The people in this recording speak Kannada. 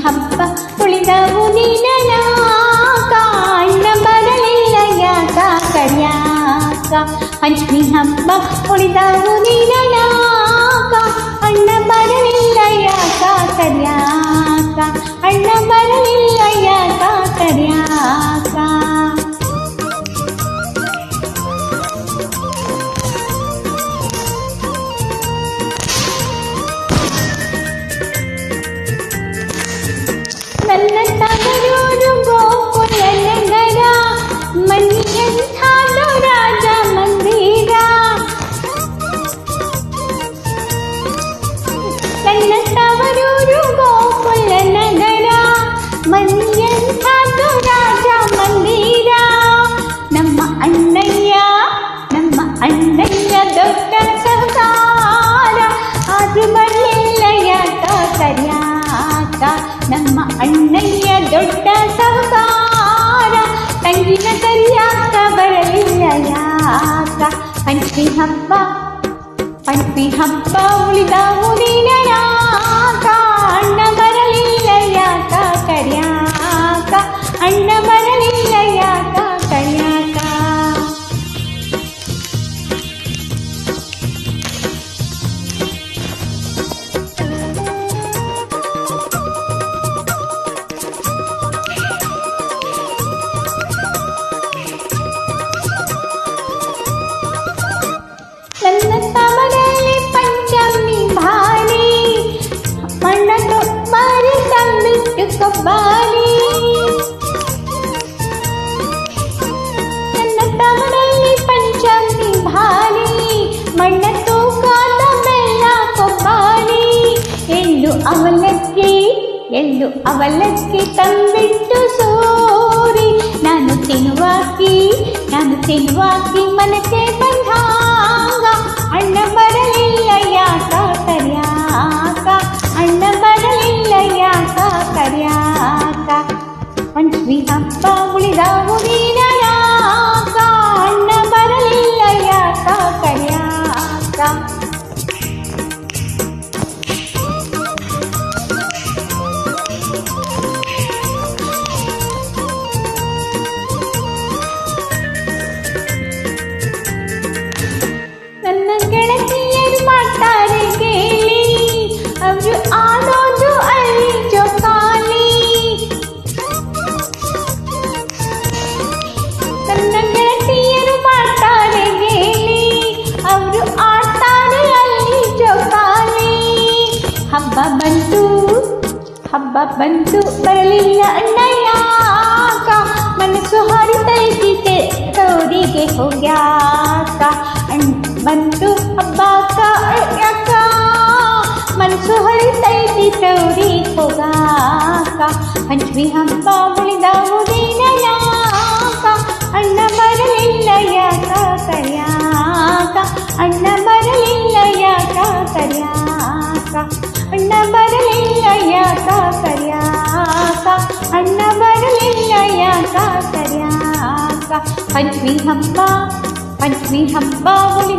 ಹಬ್ಬ ಉಳಿದವು ನೀನನಾಗ ಅಣ್ಣ ಬರಲಿಲ್ಲ ಯಾಕ ಕರ್ಯಾಕ ಪಂಚಮಿ ಹಬ್ಬ ಉಳಿದವು ನೀನನಾಗ ಅಣ್ಣ ಬರಲಿಲ್ಲ ಯಾಕ ಕರ್ಯಾಕ ಅಣ್ಣ ಬರಲಿಲ್ಲ ಯಾಕ ಕರ್ಯಾಕ ನನ್ನ ತವರೂರು ಗೋಕುಲ ನಗರ ಮನೆಯಂಥಾದು ರಾಜ ಮಂದಿರ ನನ್ನ ತವರೂರು ಗೋಕುಲ ನಗರ ಮನೆಯಂಥಾದು ರಾಜ ಮಂದಿರ ನಮ್ಮ ಅಣ್ಣಯ್ಯ ದೊಡ್ಡ ಸಹಕಾರ ಅದು ಬರಲಿಲ್ಲ ಯಾಕ ಕರ್ಯಾಕ ನಮ್ಮ ಅಣ್ಣಯ್ಯ ದೊಡ್ಡ ಸಹಕಾರ ತಂಗಿನ ಕರಿಯಾಕ ಬರಲಿಲ್ಲ ಯಾಕ ಪಂಚಮಿ ಹಬ್ಬ ಉಳಿದವು ನೀನನಾಗ ಅಣ್ಣ ಬರಲಿಲ್ಲ ಯಾಕ ಕರ್ಯಾಕ ಅಣ್ಣ ಬರಲಿಲ್ಲ ಯಾಕ ಕರ್ಯಾಕ ನನ್ನ ತವರಲ್ಲಿ ಪಂಚಮಿ ಭಾರಿ ಮಣ್ಣನ್ನು ಮಾರಿ ತಂಬಿಟ್ಟು ಕೊಬ್ಬಾರಿ ನನ್ನ ತವರಲ್ಲಿ ಪಂಚಮಿ ಭಾರಿ ಮಣ್ಣ ತೂಕಾದ ಬೆಲ್ಲ ಕೊಬ್ಬಾರಿ ಎಳ್ಳು ಅವಲಕ್ಕಿ ತಂಬಿಟ್ಟು ಸೋರಿ ನಾನು ತಿನ್ನುವಾಕಿ ಮನಕ್ಕೆ ಬಂದಾಗ ಅಣ್ಣ ಬರಲಿಲ್ಲ ಯಾಕ ಕರ್ಯಾಕ ಅಣ್ಣ ಬರಲಿಲ್ಲ ಯಾಕ ಕರ್ಯಾಕ ಪಂಚಮಿ ಹಬ್ಬ ಉಳಿದವು ನೀನನಾಗ ಅಣ್ಣ ಬರಲಿಲ್ಲ ಯಾಕ ಕರ್ಯಾಕ ನನ್ನ ಗೆಳತಿಯರು ಮಾಡ್ತಾರೆ ಕೇಳಿ ಅವರು ಆಡೋದು ಅಲ್ಲಿ ಜೋಕಾಲಿ ನನ್ನ ಗೆಳತಿಯರು ಮಾಡ್ತಾರೆ ಕೇಳಿ ಅವರು ಆಡ್ತಾರೆ ಅಲ್ಲಿ ಜೋಕಾಲಿ ಹಬ್ಬ ಬಂತು ಬರಲಿಲ್ಲ ಅಣ್ಣ ಯಾಕ ಮನಸ್ಸು ಹರಿತೈತಿ ತವರಿಗೆ ಹೋಗ್ಯಾಕ ಬಂತು ಹಬ್ಬಕ್ಕ ಯಾಕ ಮನಸ್ಸು ಹರಿತೈತಿ ತವರಿಗೆ ಹೋಗಾಕ ಪಂಚಮಿ ಹಬ್ಬ ಉಳಿದವು ನೀನನಾಗ ಅಣ್ಣ ಬರಲಿಲ್ಲ ಯಾಕ ಕರ್ಯಾಕ ಅಣ್ಣ ಬರಲಿಲ್ಲ ಯಾಕ ಕರ್ಯಾಕ ಅಣ್ಣ ಬರಲಿಲ್ಲ ಯಾಕ ಕರ್ಯಾಕ ಅಣ್ಣ ಬರಲಿಲ್ಲ ಯಾಕ ಕರ್ಯಾಕ ಪಂಚಮಿ ಹಬ್ಬ ಉಳಿದವು